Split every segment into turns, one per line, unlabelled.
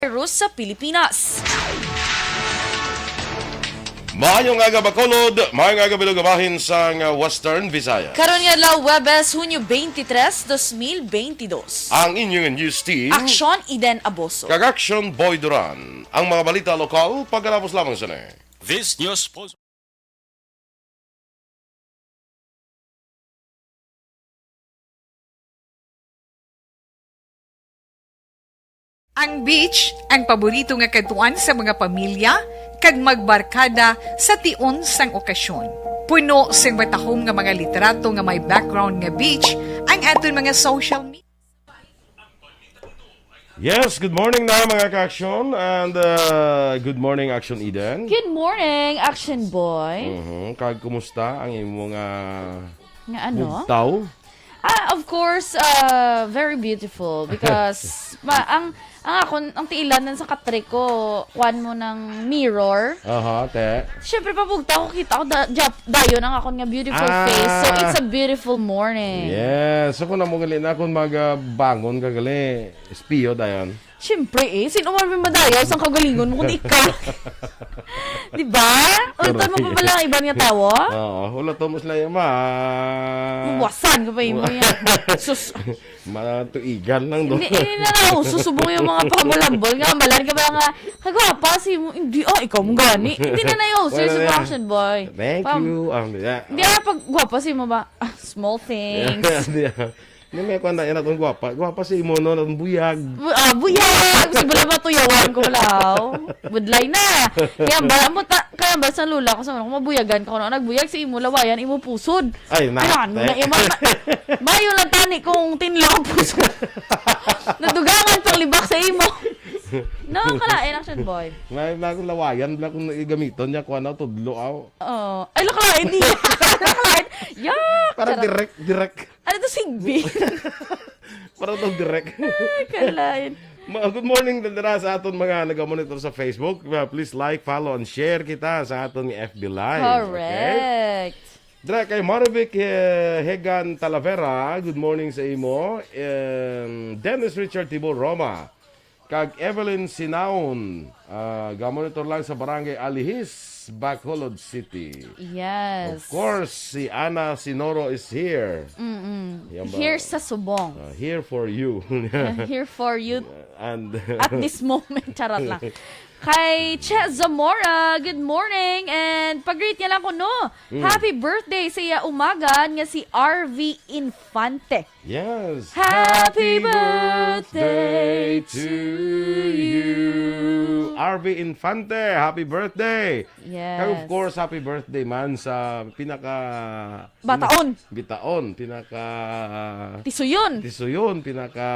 sa Pilipinas.
Maayong aga Bacolod, maayong aga bilugabahin sa Western Visayas.
Karon nga adlaw Webes, Hunyo 23, 2022.
Ang inyong news team,
Aksyon, Iden, Aboso.
kag Aksyon Boy Duran. Ang mga balita lokal, pagkalapos lamang sa ne.
This news sponsor.
Ang beach, ang paborito nga katuan sa mga pamilya, kag magbarkada sa tion sang okasyon. Puno sing matahom nga mga litrato nga may background nga beach, ang aton mga social media.
Yes, good morning na mga ka-aksyon and good morning Aksyon Eden.
Good morning, Action Boy.
Kag kumusta ang imong
Nga ano?
bugtaw?
Of course, very beautiful because ang tiilanan sa katrik ko, kuan mo ng mirror.
Aha, te.
Siyempre, pabugta ko, kita ko dayon ang akong nga beautiful face. So, it's a beautiful morning.
Yes, so kung namugali na kung magbangon kagali, espiyo dayon.
Siyempre sino man may madayaw sa kagalingon mo kundi ikaw. Diba? Ulitan mo pa pala ang ibang nga tawo?
Oo, hula to mo sila yung
Mawasan ka pa yung yan. Sus.
matuigan lang doon.
Hindi na ako susubong yung mga pamulambol nga. Malan ka ba nga, kagwapa si mo, hindi, ikaw mo gani. Hindi na yun, serious Action Boy.
Thank you.
Hindi na pag gwapa si mo ba, small things.
Hindi may kung na itong gwapa. Gwapa si mo no, ng buyag.
Buyag! Gusto ba matuyawan ko lao? Budlay na. Kaya ba sa lula ko sa mga mabuyagan ko na nagbuyag si imo lawayan, imo pusod.
Ay, na.
Ano na mayo lang tani kung tinla ko pusod. Nadugangan pang libak sa imo. No, kalain Action Boy.
May bagong lawayan, bala kung gamiton niya, kung ano, tudlo aw.
Ay, lakalain di. Lakalain. Yak!
Para direct.
Ano to, sigbi?
Para to direct.
Ay, kalain.
Good morning dandara sa aton mga nag-monitor sa Facebook. Please like, follow, and share kita sa aton FB Live.
Correct.
Okay? Dra kay Marvic Hegan Talavera, good morning sa imo. Dennis Richard Tibor Roma. Kag Evelyn Sinaon, ga-monitor lang sa Barangay Alihis, Bacolod City.
Yes.
Of course, si Ana Sinoro is here.
Here sa Subong.
Here for you.
Here for you
And
at this moment. Charot lang. Kay Che Zamora, good morning. And pag-greet niya lang ko, no? Happy birthday sa iya umaga nga si RV Infante.
yes.
Happy birthday
to you. RV Infante, happy birthday.
Yes.
Kag of course, happy birthday man sa pinaka
Bataon.
Bitaon, pinaka
Tisuyon.
Tisuyon, pinaka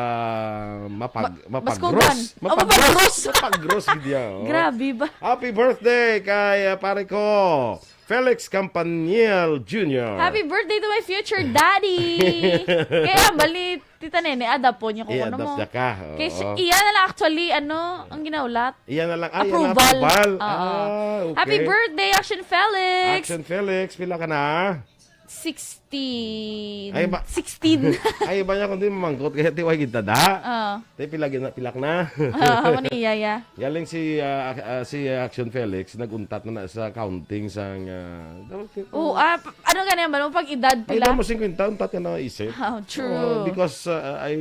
Baskugan. Mapagros.
Mapagros gidya.
Grabe ba?
Happy birthday kay pare ko Felix Campaniel Jr.
Happy birthday to my future daddy. Kaya bali, tita nene, adapt po niyo kung ano mo.
I-adapt niya ka.
Kaya iyan na lang actually, ang ginaulat.
Iyan na lang.
Approval.
Okay.
Happy birthday, Action Felix.
Action Felix, pila ka na?
16.
Ay, ba-
16.
Ay, ba niya kung di mamangkot kaya tiway kita da? Tay pilak na.
Mani yaya.
Galing si Action Felix naguntat na sa counting sang
Ano ganyan ba? Pag edad
ay
pila?
mo 50 untat ka na isip.
True.
Because I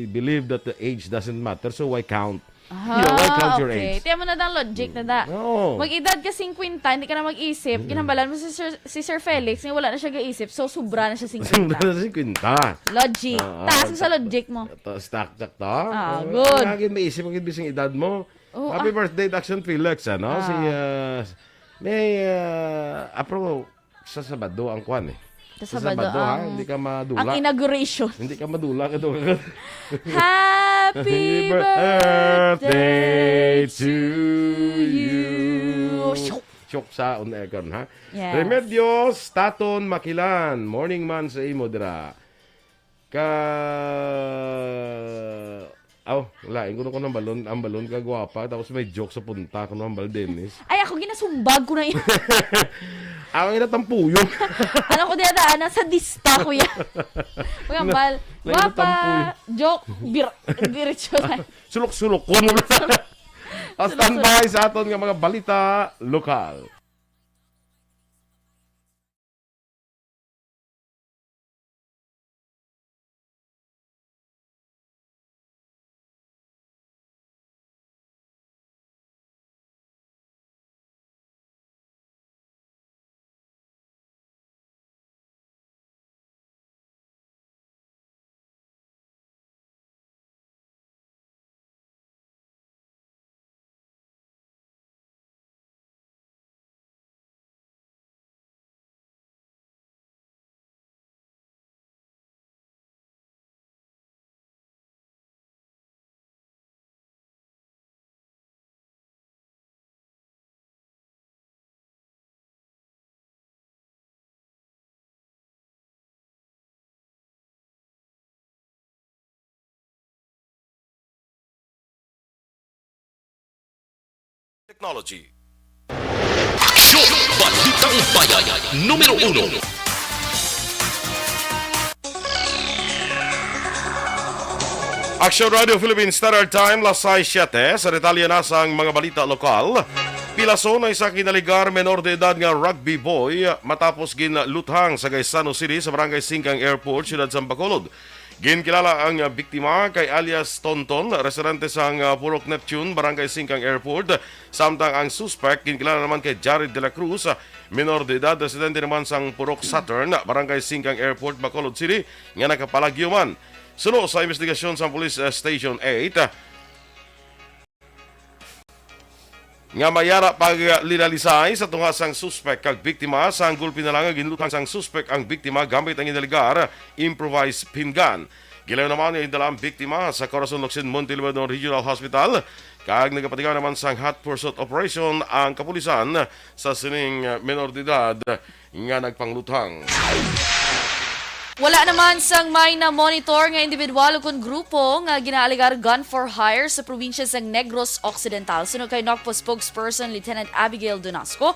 believe that the age doesn't matter, so why count? Why count your
okay.
age?
Tiyan mo na daw logic na da.
No.
Mag-edad ka 50, hindi ka na mag-isip. Kinambalan mo si Sir Felix, nga wala na siya ga-isip, so sobra na siya 50.
50.
Logic. Taas mo sa logic mo.
Stack to.
Good.
Lagi may isip ang bising edad mo. Happy birthday, Action Felix, ano? May apro sa Sabado ang kwan eh.
Sa Sabado,
hindi ka madula.
ang inauguration.
Hindi ka madula.
Happy birthday to you.
Syok sa unekon, ha?
Yes.
Remedios, Taton, Makilan. Morning man sa imo, dira. Wala. Ingko ko ng balon. Ang balon ka gwapa. Tapos may joke sa punta ko ng Bal Dennis.
Ay, ako ginasumbag ko na yun.
Ang inatampuyo.
Ano ko dinadaan? Sa dista ko yan. Pagambal. Wapa. Joke. Diretso na.
Sulok-sulok ko. Standby sa aton nga mga balita lokal.
Technology. Aksyon! Balitang Bayan, numero 1.
Aksyon Radio Philippines Standard Time, lasay 7. Sa detalye na sa mga balita lokal. Pilason ay sa kinaligar menor de edad nga rugby boy matapos ginluthang sa Gaisano City sa Barangay Singkang Airport, Siyudad sa Bacolod. Ginkilala ang biktima kay alias Tonton, residente sa Purok Neptune, Barangay Singkang Airport. Samtang ang suspect ginkilala naman kay Jared de la Cruz, menor de edad, residente naman sa Purok Saturn, Barangay Singkang Airport, Bacolod City, nga nakapalagyo man. Suno sa investigasyon sa Police Station 8, nga mayara paglinalisay sa tunga sang suspect kag biktima sa anggol pinalanga ginlutang sang suspect ang biktima gamit ang inaligar improvised pingan. Gilaw naman yung dalang biktima sa Corazon Locsin Montelibador Regional Hospital kag nagapatigaw naman sang hot pursuit operation ang kapulisan sa sining menor de edad nga nagpanglutang.
Wala naman sang may na-monitor nga individual o kung grupo nga ginaaligar gun for hire sa probinsya sang Negros Occidental. Sunod kay NOCPO spokesperson Lieutenant Abigail Donasco,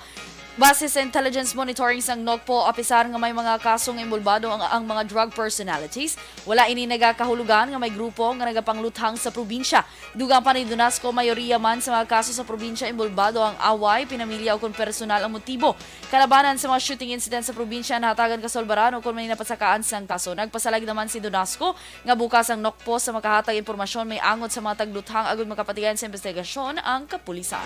base sa intelligence monitoring sang NOCPO, apisar nga may mga kasong imbulbado ang mga drug personalities. Wala ini nagakahulugan nga may grupo nga nagapangluthang sa probinsya. Dugang pa ni Donasco, mayoriya man sa mga kaso sa probinsya imbulbado ang away, pinamilya o kung personal ang motibo. Kalabanan sa mga shooting incident sa probinsya nahatagan kasolbaran o kung may napasakaan sang kaso. Nagpasalag naman si Donasco nga bukas ang NOCPO sa makahatag impormasyon may angot sa mga tagluthang agud makapatigan sa investigasyon ang kapulisan.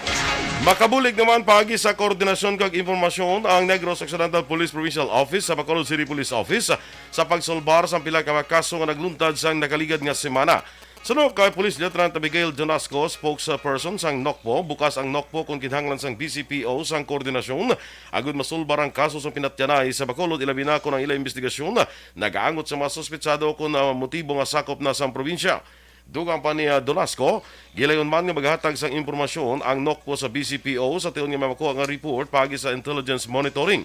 Makabulig naman pagi sa koordinasyon kag impormasyon ang Negros Occidental Police Provincial Office sa Bacolod City Police Office sa pagsolbar sa pila ka mga kaso nga nagluntad sang nakaligad nga semana. Sunod kay Police Lieutenant Abigail Donasco, spokesperson sang NOCPO, bukas ang NOCPO kung kinahanglan sang BCPO sang koordinasyon agud masulbar ang kaso sa pinatyanay sa Bacolod ilabi na kun ang ila investigasyon nagaangot sa mga suspetsado kun motibo nga sakop na sang probinsya. Dugang pa ni Donasco, gilayon man nga maghatag sang impormasyon ang NOCPO sa BCPO sa tiyon nga mamakuha nga report pagi sa intelligence monitoring.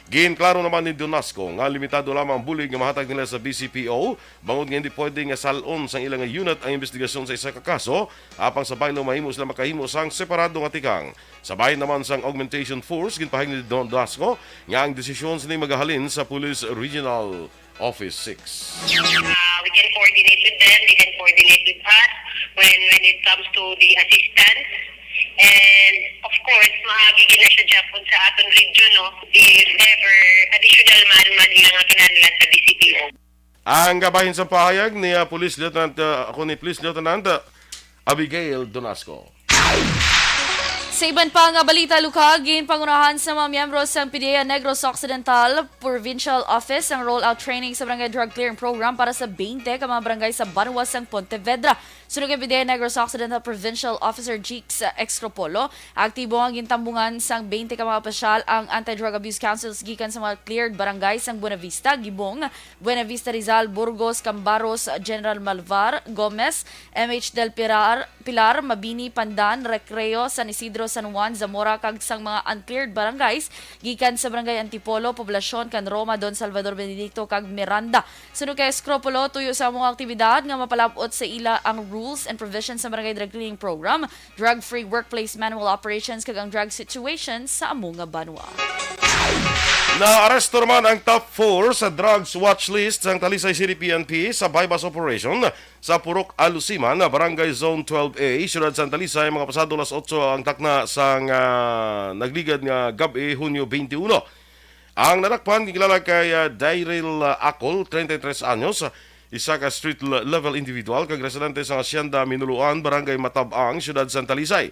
Ginklaro naman ni Donasco nga limitado lamang ang bulig nga mahatag nila sa BCPO, bangod nga hindi pwede nga salon sang ilang unit ang investigasyon sa isa ka kaso, apang sa baylo mahimo sila makahimo sang separado nga tikang. Sabay naman sang augmentation force, ginpahing ni Donasco nga ang desisyon sini magahalin sa Police Regional Office 6.
We can coordinate with them, they can coordinate with us when it comes to the assistance. And of course, maagigin na siya Japon sa aton region, no? If ever additional man ilang kinahanglan sa DCPO.
Ang gabahin sa pahayag ni Police Lieutenant Abigail Donasco.
Sa iban pa nga balita lokal, ginpangunahan sa mga miyembro sa PDEA Negros Occidental Provincial Office ang rollout training sa Barangay Drug Clearing Program para sa 20 ka mga barangay sa Banuas ng Pontevedra. Sunod kay PDEA Negros Occidental Provincial Officer Jeeks Excropolo, aktibo ang gintambungan sang 20 ka mga pasyal ang Anti-Drug Abuse Councils gikan sa mga cleared barangay sang Buenavista, Gibong, Buenavista Rizal, Burgos, Cambaros, General Malvar, Gomez, MH del Pilar, Mabini, Pandan, Recreo, San Isidro, San Juan, Zamora kag sang mga uncleared barangays gikan sa Barangay Antipolo, Poblasyon, Can Roma, Don Salvador Benedicto kag Miranda. Sunod kay Escropolo, tuyo sa mga aktibidad nga mapalabot sa ila ang rules and provisions sa Barangay Drug Cleaning Program, drug-free workplace manual operations kag ang drug situations sa among nga banwa.
Naaresto naman ang top 4 sa drugs watch list ng Talisay City PNP sa bypass operation sa Purok Alusiman, Barangay Zone 12A, Siyudad San Talisay, mga pasado las 8 ang takna sang nagligad nga gabi, Hunyo 21. Ang nadakpan gikilala kay Daryl Acol, 33 anyos, isa ka street level individual kag residente sa Hacienda Minuluan, Barangay Matabang, Siyudad San Talisay.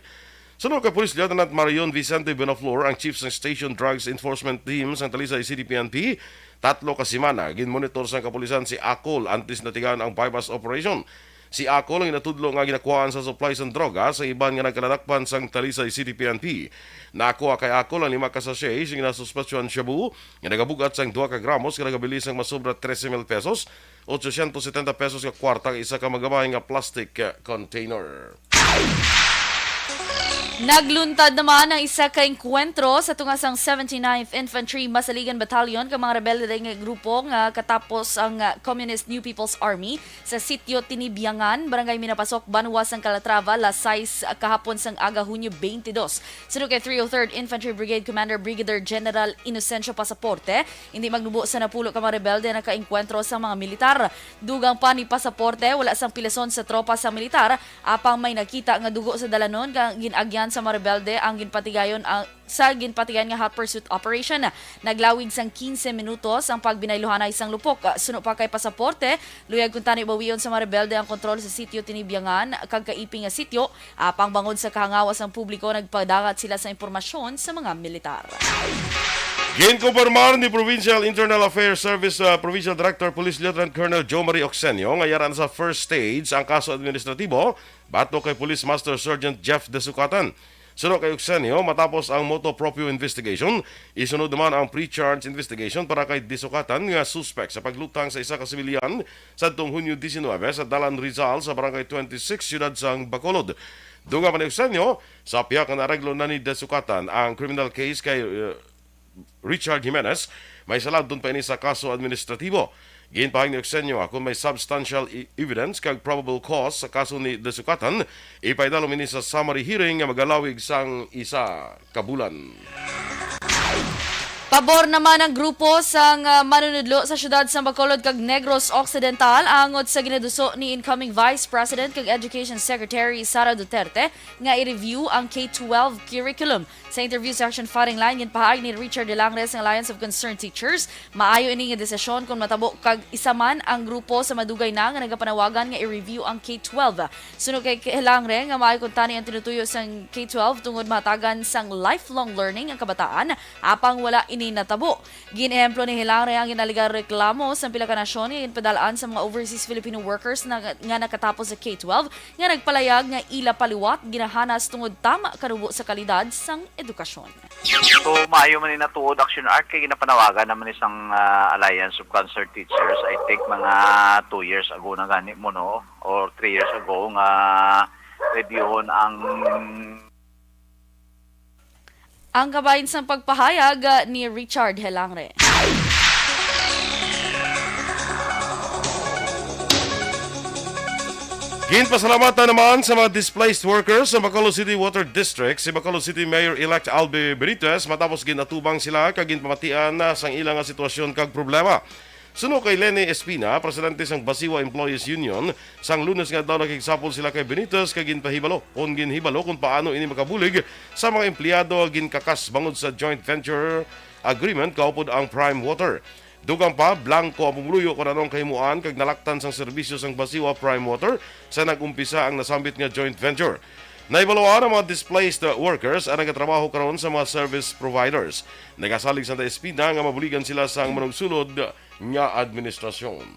Sunod kay Police Lieutenant Marion Vicente Benaflor, ang Chief ng Station Drugs Enforcement Team sa Talisay City PNP, 3 ka semana ginmonitor sa kapulisan si Acol antes natigaan ang bypass operation. Si Acol ang inatudlo nga ginakuhaan sa supplies ng droga sa iban nga nagkaladakpan sa Talisay City PNP. Nakuha kay Acol ang 5 ka sachet sing nasuspetsyon shabu nga nagabugat sang 2 ka gramos nga nagabilis ang masobra 13,000 pesos, 870 pesos ka kwarta isa ka magabay nga plastic container.
Nagluntad naman ang isa ka engkwentro sa tungasang 79th Infantry Masaligan Battalion ka mga rebelde nga grupo nga katapos ang Communist New People's Army sa sitio Tinibyangan, Barangay Minapasok, Banwas ng Calatrava, las 6 kahapon sang aga Hunyo 22. Sunod kay 303rd Infantry Brigade Commander Brigadier General Inocencio Pasaporte, hindi magnubo sa napulo ka mga rebelde na kaengkwentro sa mga militar. Dugang pa ni Pasaporte, wala sang pilason sa tropa sa militar, apang may nakita nga dugo sa dalanon kang ginagyan sa mga rebelde ang ginpatigayon sa ginpatigayon nga hot pursuit operation. Naglawig sang 15 minutos ang pagbinayluhan ay isang lupok. Suno pa kay Pasaporte, luyag kung tani bawiyon sa mga rebelde ang kontrol sa sitio Tinibyangan, kag kaiping nga sityo, apang bangod sa kahangawas ng publiko, nagpadagat sila sa impormasyon sa mga militar.
Ginkumpirmar ni Provincial Internal Affairs Service Provincial Director Police Lieutenant Colonel Joe Marie Oxenio nga yaran sa first stage ang kaso administratibo bato kay Police Master Sergeant Jeff Desukatan. Sunod kay Oxenio, matapos ang motu proprio investigation, isunod naman ang pre-charge investigation para kay Desukatan nga suspect sa paglutang sa isa ka sibilyan sa Hunyo 19 sa Dalan Rizal sa Barangay 26, Siyudad sang Bacolod. Dunga pa ni Oxenio, sa piyak na areglo na ni Desukatan ang criminal case kay Richard Jimenez, may salad doon pa ini sa kaso administratibo. Ginpahing ni Oxenio kung may substantial evidence kag probable cause sa kaso ni Desukatan, ipaidalo ini sa summary hearing nga magalawig sang isa kabulan.
Pabor naman ang grupo sang manunudlo sa syudad sa Bacolod kag Negros Occidental angot sa ginaduso ni incoming Vice President kag Education Secretary Sara Duterte nga i-review ang K-12 curriculum. Sa interview sa Aksyon firing line, ginpahayag ni Richard de Langres ng Alliance of Concerned Teachers, maayo ini nga desisyon kung matabo kag isa man ang grupo sa madugay na nga nagapanawagan nga i-review ang K-12. Sunog kay Langre nga maayo kung tani ang tinutuyo sang K-12 tungod mahatagan sang lifelong learning ang kabataan apang wala ini natabo. Ginehemplo ni Hilangre ang ginaligar reklamo sa pila ka nasyon nga ginpadalaan sa mga overseas Filipino workers nga nakatapos sa K-12 nga nagpalayag nga ila paliwat ginahanas tungod tama karubo sa kalidad sang edukasyon.
So, maayo man natuod Aksyon Arc kay ginapanawagan naman isang Alliance of Concerned Teachers. I think mga 2 years ago na gani mo, no? Or 3 years ago nga reviewon
ang kabahin sa pagpahayag ni Richard Helangre.
Ginpasalamatan naman sa mga displaced workers sa Bacolod City Water District si Bacolod City Mayor-elect Albe Benitez matapos ginatubang sila kag ginpamatian na sang ilang sitwasyon kag problema. Suno kay Lenny Espina, presidente sang Basiwa Employees Union, sang Lunes nga daw nakigsapol sila kay Benitez kag ginpahibalo kung paano ini makabulig sa mga empleyado ginkakas bangod sa joint venture agreement kaupod ang Prime Water. Dugang pa, blanco ang pumuluyo kung anong kahimuan kag nalaktan sang serbisyo sang Basiwa Prime Water sa nagumpisa ang nasambit nga joint venture. Naibaloan ang mga displaced workers ang nagatrabaho karon sa mga service providers. Nagasalig sa Espina nga mabuligan sila sang manungsulod nga administrasyon.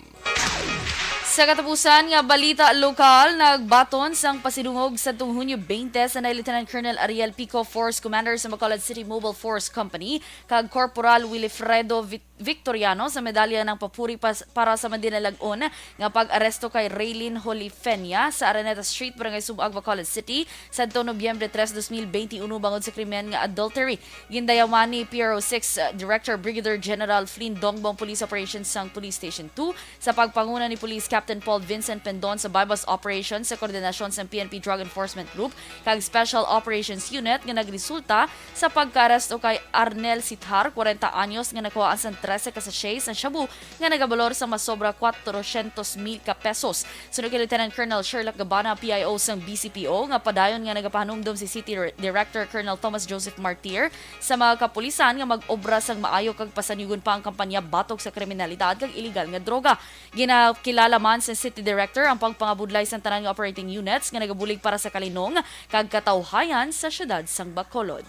Sa katapusan nga balita lokal, nagbaton sang pasidungog sa Hunyo 20 sa Lieutenant Colonel Ariel Pico, Force Commander sa Bacolod City Mobile Force Company, kag Corporal Wilfredo Victoriano sa medalya ng papuri para sa Mandinalagon nga pag-aresto kay Raylin Holifenia sa Araneta Street, Barangay Subag, Bacolod City sa Nobyembre 3, 2021 bangod sa krimen nga adultery. Gindayaman ni PRO6 Director Brigadier General Flynn Dongbong Police Operations sang Police Station 2 sa pagpanguna ni Police Captain Captain Paul Vincent Pendon sa bypass operation sa koordinasyon sa PNP Drug Enforcement Group kag Special Operations Unit nga nagresulta sa pagka-aresto kay Arnel Sithar, 40 anyos, nga nakuha ang 13 ka sachet sa shabu nga nagabalor sa masobra 400,000 ka pesos. Sunod kay Lieutenant Colonel Sherlock Gabana, PIO sang BCPO, nga padayon nga nagapahanumdom si City Director Colonel Thomas Joseph Martir sa mga kapulisan nga mag-obra sang maayo kag pasanyugon pa ang kampanya batok sa kriminalidad kag illegal nga droga. Ginakilala man sa City Director ang pagpangabudlay sa tanan nga operating units nga nagabulig para sa kalinong kag katawhayan sa syudad sang Bacolod.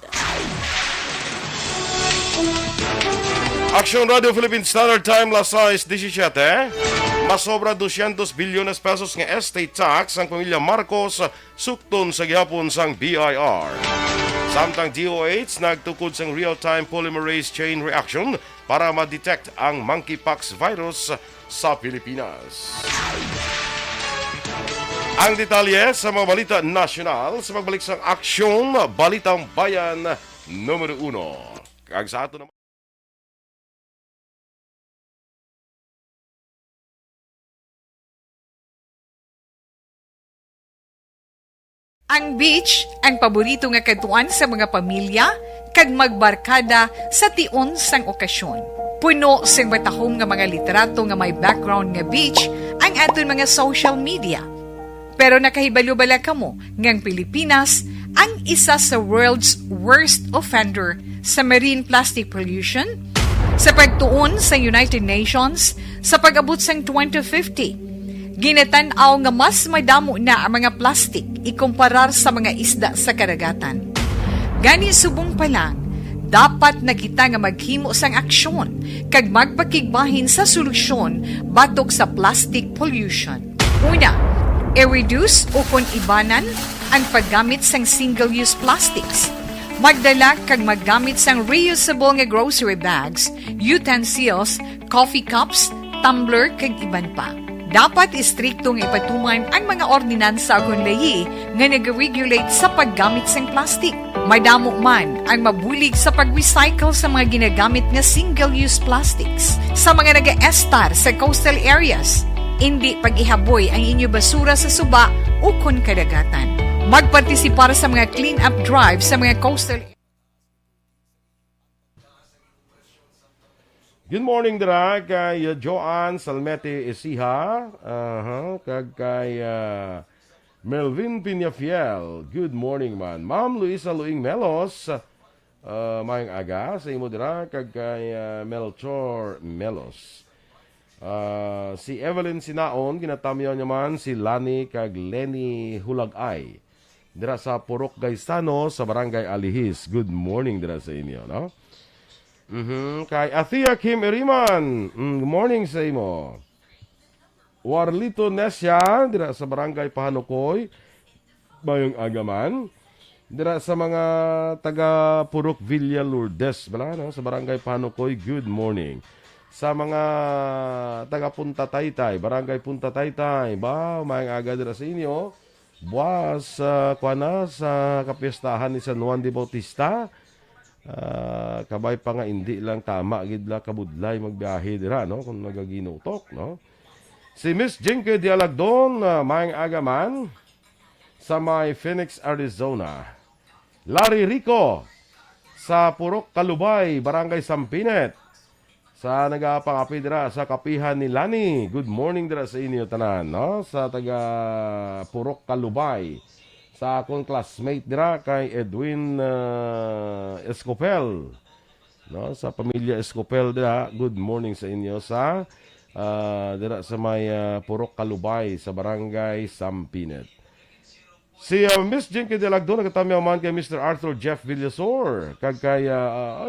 Aksyon Radio Philippine Standard Time, las 6:17. Masobra 200 bilyones pesos nga estate tax ang pamilya Marcos sukton sa gihapon sang BIR. Samtang DOH nagtukod sang real-time polymerase chain reaction para ma-detect ang monkeypox virus sa Pilipinas. Ang detalye sa mga balita nasyonal sa pagbalik sang Aksyon, Balitang Bayan, Numero 1. Kag sa ato naman
Ang beach ang paborito nga katuan sa mga pamilya kag magbarkada sa tion sang okasyon. Puno sing matahom nga mga litrato nga may background nga beach ang aton mga social media. Pero nakahibalo-bala kamo nga ang Pilipinas ang isa sa world's worst offender sa marine plastic pollution? Sa pagtuon sa United Nations sa pag-abot sang 2050, ginatanaw nga mas madamo na ang mga plastic ikumparar sa mga isda sa karagatan. Gani subong pa lang, dapat na kita nga maghimo sang aksyon kag magpakigbahin sa solusyon batok sa plastic pollution. Una, i-reduce o kung ibanan ang paggamit sang single-use plastics. Magdala kag maggamit sang reusable nga grocery bags, utensils, coffee cups, tumbler kag iban pa. Dapat istriktong ipatuman ang mga ordinansa agon lahi nga nag-regulate sa paggamit sang plastic. Madamo man ang mabulig sa pag-recycle sa mga ginagamit nga single-use plastics. Sa mga nag-estar sa coastal areas, hindi pag-ihaboy ang inyo basura sa suba o kon kadagatan. Magpartisipar sa mga clean-up drive sa mga coastal
Good morning dira kay Joanne Salmete Esiha, kag kay Melvin Piñafiel. Good morning man. Ma'am Luisa Luing Melos, mayang aga sa imo dira kag kay Melchor Melos. Si Evelyn Sinaon ginatamyaw niya man si Lani kag Lenny Hulagay. Dira sa Purok Gaisano sa Barangay Alihis. Good morning dira sa inyo, no? Kay Athea Kim Iriman, good morning sa imo. Warlito Nesya, dira sa Barangay Pahanukoy, bayong agaman. Dira sa mga taga Purok Villa Lourdes, bala, no? Sa Barangay Pahanukoy, good morning. Sa mga taga Punta Taytay, Barangay Punta Taytay, ba, mayang aga dira sa inyo. Buwas, kuana sa kapiestahan ni San Juan de Bautista. Kabay pa nga hindi lang tama gidla kabudlay magbiyahe dira, no, kung nagaginutok, no. Si Miss Jinke Dialagdon, mayang agaman sa may Phoenix, Arizona. Larry Rico sa Purok Kalubay, Barangay Sampinet. Sa nagapangapi dira sa kapihan ni Lani. Good morning dira sa inyo tanan, no, sa taga Purok Kalubay. Sa akong classmate dira kay Edwin Escopel, no, sa pamilya Escopel dira, good morning sa inyo sa dira sa may Purok Kalubay sa Barangay Sampinet. Si Miss Jinky Delagdo nagatamyaw man kay Mr. Arthur Jeff Villasor kag kay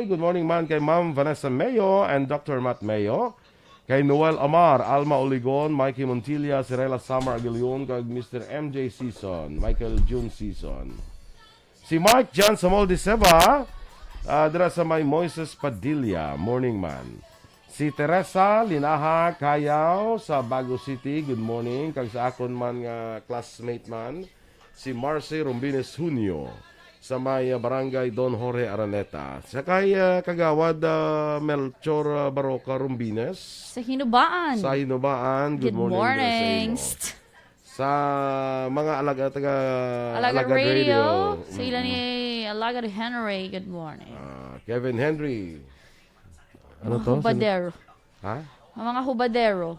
good morning man kay Ma'am Vanessa Mayo and Dr. Matt Mayo. Kay Noel Amar, Alma Oligon, Mikey Montilla, Sirela Summer Aguilion, kag Mr. MJ Season, Michael June Season. Si Mike Jan Samuel de Seba, dira sa may Moises Padilla, morning man. Si Teresa Linaha Kayaw sa Bago City, good morning. Kag sa akon man nga classmate man, si Marcy Rombines Junio. sa may barangay Don Jorge Araneta. Sa kay Kagawad Melchor Baroca Rumbines.
Sa Hinubaan.
Sa Hinubaan, good morning. Sa mga
Alagad Radio. Sa ilan ni Alagad Henry, good morning.
Kevin Henry. Ano
Mga
to?
hubadero.
Ha?
Mga hubadero.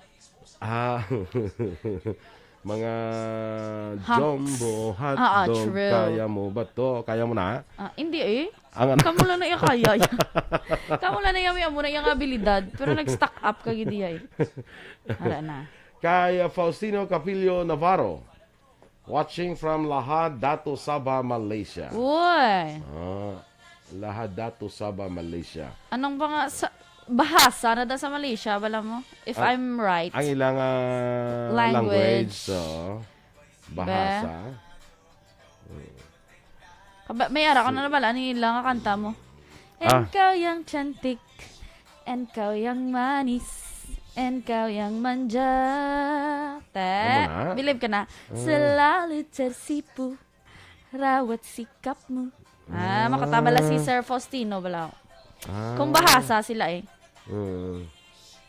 Mga
Hunks.
jumbo hotdog.
True.
Kaya mo ba to? Kaya mo na?
Hindi eh.
Ang ano?
Kamu lang na iya kaya. Kamu lang na iya mo na iyang abilidad. Pero nag-stack up ka gidi ay. Hala na.
Kaya Faustino Capillo Navarro. Watching from Lahad, Datu, Sabah, Malaysia.
Uy.
Lahad, Datu, Sabah, Malaysia.
Anong ba nga bahasa na da sa Malaysia, bala mo? If I'm right.
Ang ilang language. So, bahasa.
May ara ka na bala, ano ilang nga kanta mo? And kau yang cantik, and kau yang manis, and kau yang manja. Believe ka na. Selalu tersipu, rawat sikapmu. Makatabala si Sir Faustino bala. Kung bahasa sila eh.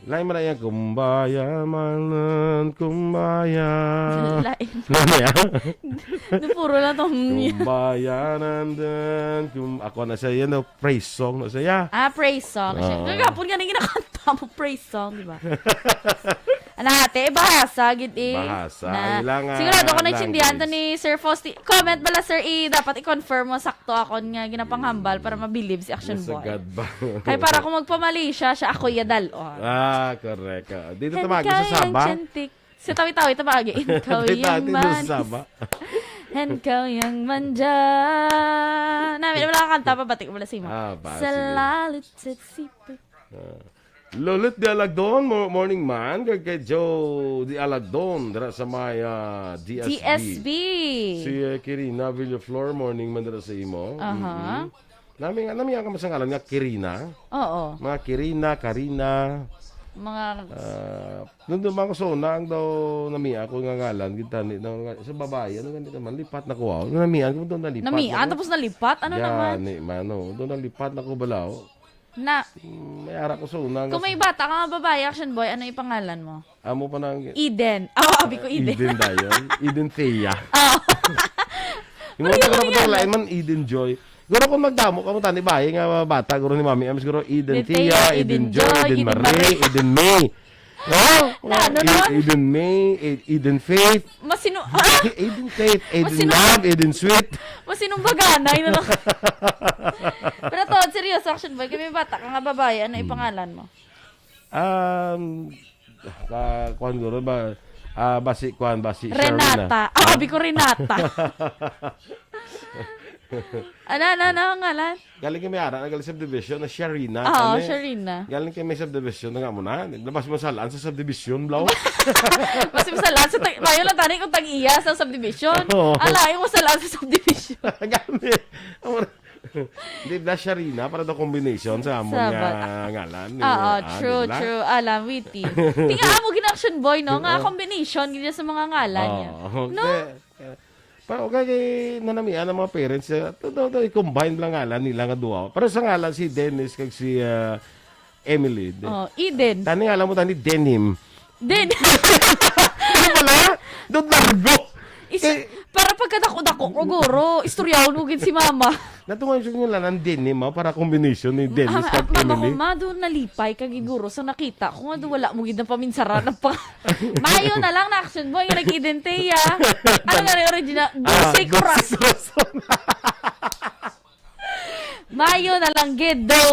Lain mo na yan. Kumbaya manan, kumbaya.
Lain.
Ano yan?
Puro na tong
Kumbaya nandan. Ako na siya yan. Praise song na siya.
praise song. Gagapon nga na ginakanta mo praise song, di ba? Anate, bahasa, gid eh.
Bahasa.
Na. Sigurado ko naintindihan to ni Sir Faustino. Comment bala, Sir dapat i-confirm mo sakto ako nga ginapanghambal para mabilib si Aksyon Boy.
Sagad ba?
Kaya para kung magpamali siya ako yadal.
Correct. Dito tamagi sa Saba.
Sa tawi-tawi tamagi. Ikaw yung manis. And kau yang manja. Namin wala kanta pa batik wala si mo. Selalu tersipu.
Lolit di Alagdon, morning man. Kay Joe di Alagdon, dara sa may DSB. Si Kirina Villaflor, morning man dara sa imo. Nami ka masangalan nga Kirina.
Oo.
Mga Kirina, Karina.
Mga
Nandun ba ko so, naang daw namiya ako nga ngalan, gitani, sa babae, ano ganito man, lipat na ko. Namiya ko doon nalipat.
namian, tapos nalipat? Ano naman?
Doon nalipat na ko balaw.
Na,
May ara ko so,
kung may bata ka nga babae, Action Boy, ano yung pangalan mo?
Amo pa nang...
Eden. Abi ko Eden.
Eden dayon. Eden Thea. Yung mga ko na lain man, Eden Joy. Guro kung magdamo ka mo tani bahay nga bata, guro ni Mami Ams, guro Eden Thea, Eden Joy, Eden Marie, Eden May. Eden May, Eden Faith. Eden Faith, Eden Love, Eden Sweet.
Masinong baganay na lang. Pero to, seryoso, Action Boy, kami bata ka nga babae, ano yung pangalan mo?
Kuan guro ba? Basi
Renata.
Sharina.
Abi ko Renata. Ano ang ngalan?
Galing kami ara, nagaling subdivision na Sharina.
Sharina.
Galing kami subdivision na nga mo na. Labas mo salaan sa subdivision, blaw.
Mas masalaan sa tayo lang tani kung tag-iya sa subdivision. Alayo mo salaan sa subdivision.
Gamit. Hindi na Sharina para daw combination sa amon nga ngalan.
True. Alam, witty. Tinga mo gin-Action Boy, no? Nga combination gina sa mga ngalan niya. No?
Pero kay nanamian ng mga parents, i-combine lang ngalan nila nga duwa. Pero sa ngalan si Dennis kag si Emily.
Eden.
Tani alam mo tani Denim.
Ano
pala? Doon largo.
Para pagkadako-dako, guro, istoryahon mo gid si mama.
Natungan siya nila ng Denim para combination ni Dennis kag Emily.
Mama, doon nalipay kagiguro sa nakita. Kung nga doon wala mo gid na paminsara ng Mayo na lang na Action Boy, nga nag-identity Ano nga rin original? Dulce Corazon. Mayo na lang gid do.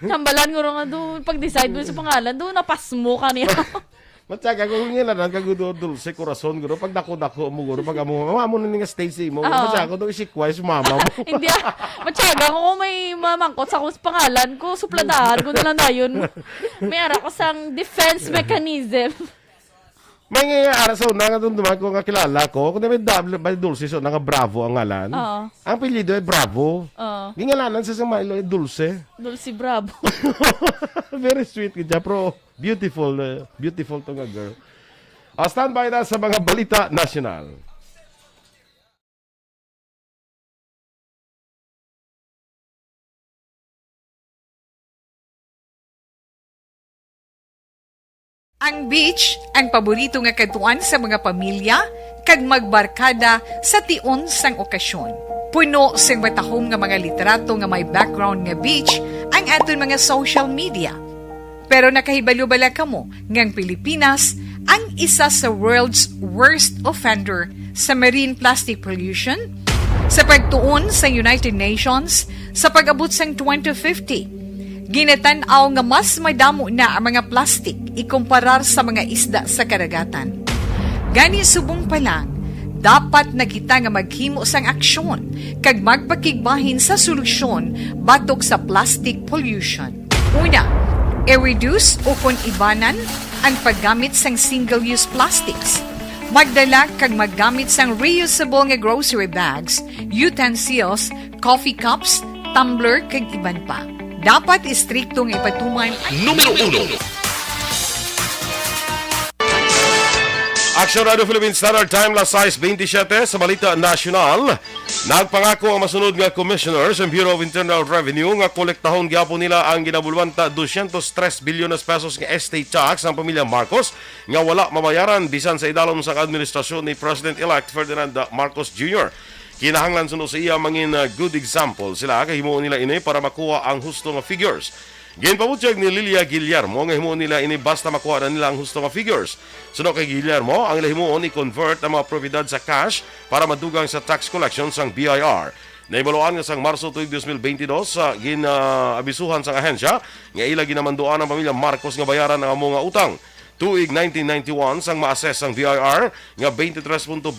Kambalan ko nga doon. Pag-decide mo sa pangalan, doon napas mo kaniya.
Matyaga kung nga lang kagudo Dulce Corazon guro pag dako-dako mo guro pag amo na nga Stacy mo. Matyaga do isikway sa mama mo.
Hindi matyaga kung may mamangkot sa akong pangalan ko, supladahan ko na lang na yun. May ara ko sang defense mechanism.
May nga ara so na nga doon duman ko nga kilala ko. Kung may Dulce so nga Bravo ang ngalan. Ang apelyido ay Bravo. Gingalanan sa Mailo ay Dulce.
Dulce Bravo.
Very sweet kaya pro beautiful to nga girl. Stand by na sa mga balita national.
Ang beach ang paborito nga katuan sa mga pamilya kag magbarkada sa tion sang okasyon. Puno sing matahom nga mga litrato nga may background nga beach ang aton mga social media. Pero nakahibalo bala kamo ngang Pilipinas ang isa sa world's worst offender sa marine plastic pollution? Sa pagtuon sa United Nations, sa pag-abot sang 2050, ginatanaw nga mas madamo na ang mga plastic ikumparar sa mga isda sa karagatan. Gani subong pa lang, dapat na kita nga maghimo sang aksyon kag magpakigbahin sa solusyon batok sa plastic pollution. Una, i-reduce o kung ibanan ang paggamit sang single-use plastics. Magdala kag maggamit sang reusable nga grocery bags, utensils, coffee cups, tumbler kag iban pa. Dapat istrikto nga ipatuman
Numero 1.
Aksyon Radio Philippine Standard Time, las 6:27 sa Balita Nacional. Nagpangako ang masunod nga commissioner sa Bureau of Internal Revenue nga kolektahon gyapon nila ang ginabulwanta 203 bilyones pesos nga estate tax ang pamilya Marcos nga wala mabayaran bisan sa idalom sa administrasyon ni President-elect Ferdinand Marcos Jr. Kinahanglan suno sa iya mangin good example sila kay himuon nila ini para makuha ang husto nga figures. Ginpabutyag ni Lilia Guillermo nga himuon nila ini basta makuha na nila ang husto nga figures. Suno kay Guillermo, ang himuon i-convert ang mga propiedad sa cash para madugang sa tax collection sang BIR. Naibaluan nga sang Marso tuig 2022 sa ginaabisuhan sang ahensya nga ila ginamanduan ang pamilya Marcos nga bayaran ang amo nga utang. Tuig 1991 sang ma-assess ang VIR nga 23.29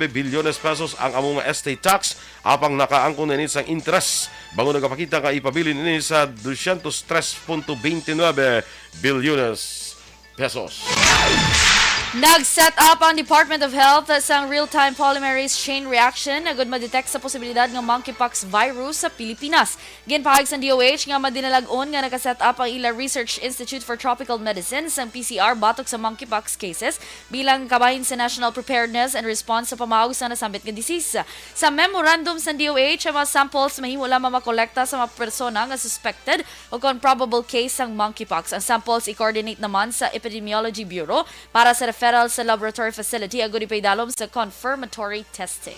bilyones pesos ang amo nga estate tax apang nakaangkon nini sang interest bago nagapakita nga ipabilin ini sa 203.29 bilyones pesos.
Nag-set up ang Department of Health sa real-time polymerase chain reaction na good ma-detect sa posibilidad ng monkeypox virus sa Pilipinas. Ginpahag sa DOH nga madinalag-on nga naka-set up ang ila Research Institute for Tropical Medicine sa PCR batok sa monkeypox cases bilang kabahin sa national preparedness and response sa pamahog sa nasambit nga disease. Sa memorandum sa DOH, ang mga samples mahimo lamang makolekta sa mga persona nga suspected o kung probable case ng monkeypox. Ang samples i-coordinate naman sa Epidemiology Bureau para sa referral sa laboratory facility agud ipaydalom sa confirmatory testing.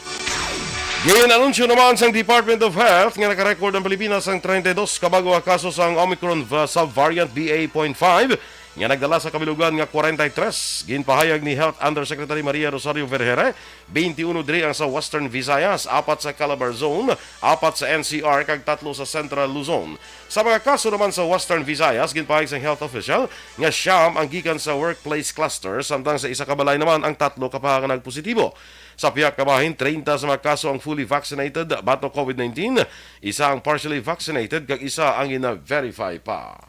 Ngayon, anunsyo naman sa Department of Health nga nakarecord ang Pilipinas ang 32 kabago nga kaso sa Omicron subvariant BA.5 nga nagdala sa kabilugan nga 43. Ginpahayag ni Health Undersecretary Maria Rosario Vergere, 21 diri ang sa Western Visayas, 4 sa Calabar Zone, 4 sa NCR kag 3 sa Central Luzon. Sa mga kaso naman sa Western Visayas, ginpahayag sa health official nga siyam ang gikan sa workplace cluster samtang sa isa ka balay naman ang 3 ka nagpositibo. Sa piyak kabahin, 30 sa mga kaso ang fully vaccinated batok COVID-19, isa ang partially vaccinated kag isa ang ina-verify pa.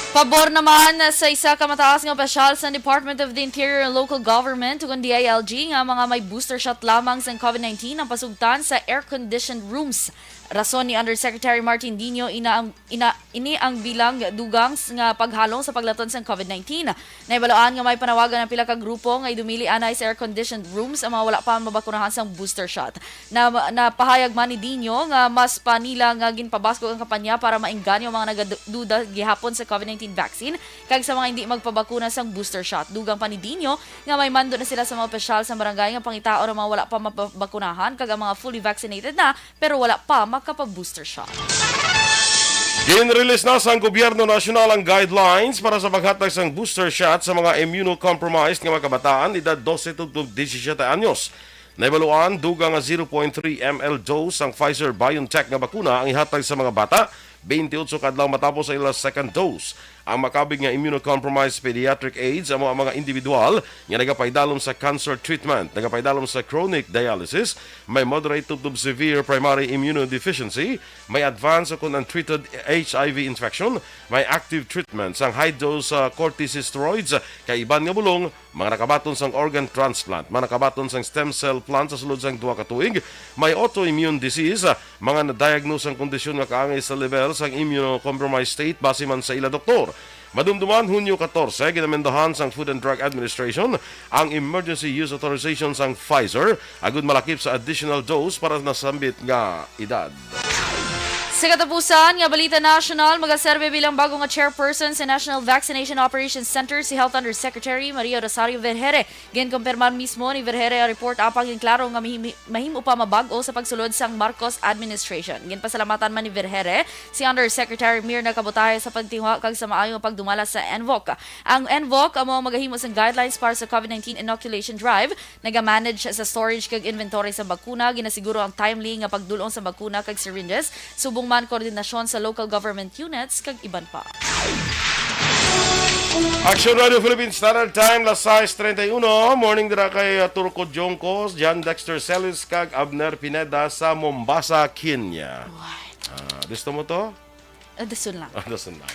Pabor naman sa isa ka mataas nga opisyal sa Department of the Interior and Local Government ug DILG nga mga may booster shot lamang sa COVID-19 ang pasugtan sa air-conditioned rooms. Rason ni Undersecretary Martin Dino ini ang bilang dugang nga paghalong sa paglaton sa COVID-19. Naibalaan nga may panawagan ng pila ka grupo nga idumili anay sa air-conditioned rooms ang mga wala pa mabakunahan sa booster shot. Napahayag man ni Dino nga mas pa nila nga ginpabasko ang kampanya para maengganyo mga nagaduda gihapon sa COVID-19 vaccine kag sa mga hindi magpabakuna sa booster shot. Dugang pa ni Dino nga may mando na sila sa mga opisyal sa barangay nga pangitao ng mga wala pa mabakunahan kag ang mga fully vaccinated na pero wala pa makapag-booster shot.
Ginrelease na sa gobyerno nasyonal ang guidelines para sa paghatag sang booster shot sa mga immunocompromised nga mga kabataan edad 12 to 17 anyos. Naibaluan, dugang nga 0.3 ml dose ang Pfizer-BioNTech nga bakuna ang ihatag sa mga bata 28 kadlaw matapos sa ilang second dose. Ang makabig nga immunocompromised pediatric AIDS ang mga individual nga nagapaydalom sa cancer treatment, nagapaydalom sa chronic dialysis, may moderate to severe primary immunodeficiency, may advanced o untreated HIV infection, may active treatment sang high-dose corticosteroids, kay iban nga bulong, mga nakabaton sang organ transplant, mga nakabaton sang stem cell plant sa sulod sang 2 ka tuig, may autoimmune disease, mga na-diagnose ang kondisyon nga kaangay sa level sang immunocompromised state base man sa ila doktor. Madumduman, Hunyo 14, ginamendahan sang Food and Drug Administration ang emergency use authorization sang Pfizer agud malakip sa additional dose para nasambit nga edad.
Sa katapusan, nga balita national, magaserbe bilang bago nga chairperson sa National Vaccination Operations Center si Health Undersecretary Maria Rosario Vergere. Ginkumpirman mismo ni Vergere ang report apang yung klaro nga mahimo pa mabago sa pagsulod sang Marcos administration. Ginpasalamatan man ni Vergere si Undersecretary Mirna Kabutahe sa pagtingwa kag sa maayong pagdumala sa NVOC. Ang NVOC amo magahimo sang guidelines para sa COVID-19 inoculation drive, naga-manage sa storage kag inventory sa bakuna, ginasiguro ang timely nga pagdulong sa bakuna kag syringes, subong man koordinasyon sa local government units kag iban pa.
Aksyon Radio Philippines Standard Time, las 6:31. Morning dira kay Turco Joncos, John Dexter Celis kag Abner Pineda sa Mombasa, Kenya. Gusto mo to?
Dasun lang.
Dasun lang.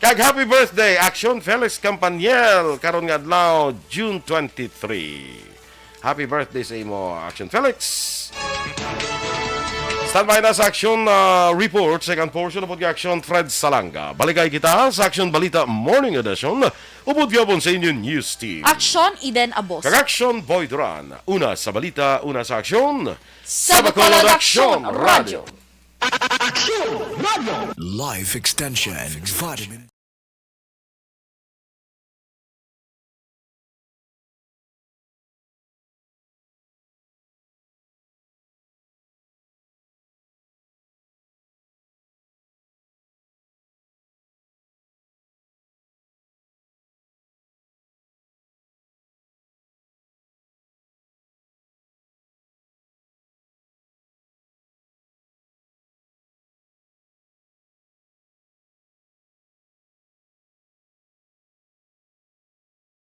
Kag happy birthday, Aksyon Felix Campaniel, karon nga adlaw, June 23. Happy birthday sa imo, Aksyon Felix. Standby na sa Aksyon report, second portion of Aksyon Fred Salanga. Balikay kita sa Aksyon Balita Morning Edition. Upod gyapon sa inyong news team.
Aksyon, Iden Aboso.
Kag Aksyon Boy Duran. Una sa balita, una sa Aksyon.
Sa Bacolod Aksyon Radio.
Aksyon Radio!
Life Extension Vitamin